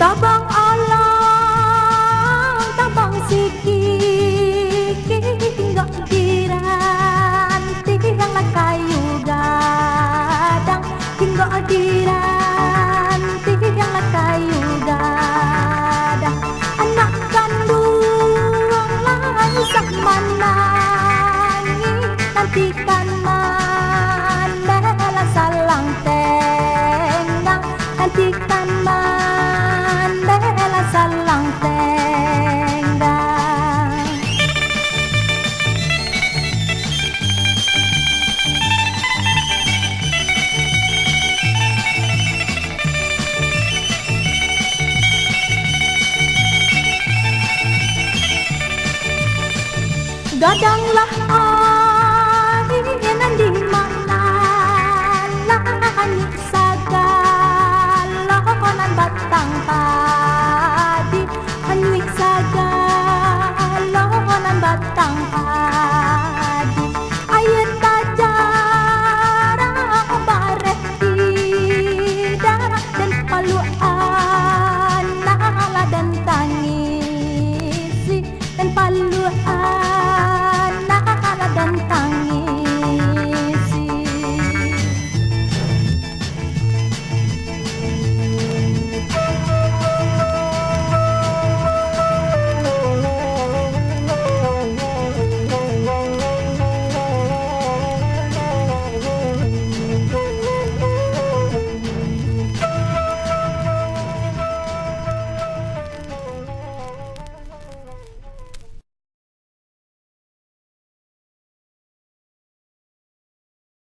Tabang alang, tabang sikik, tinggal diranti yang kayu gadang, tinggal diranti yang kayu gadang. Anak kandung lansak manangi, nantikan man bela salang tendang, nantikan man bela salang tendang. Gadanglah air di mana langit segala konan batang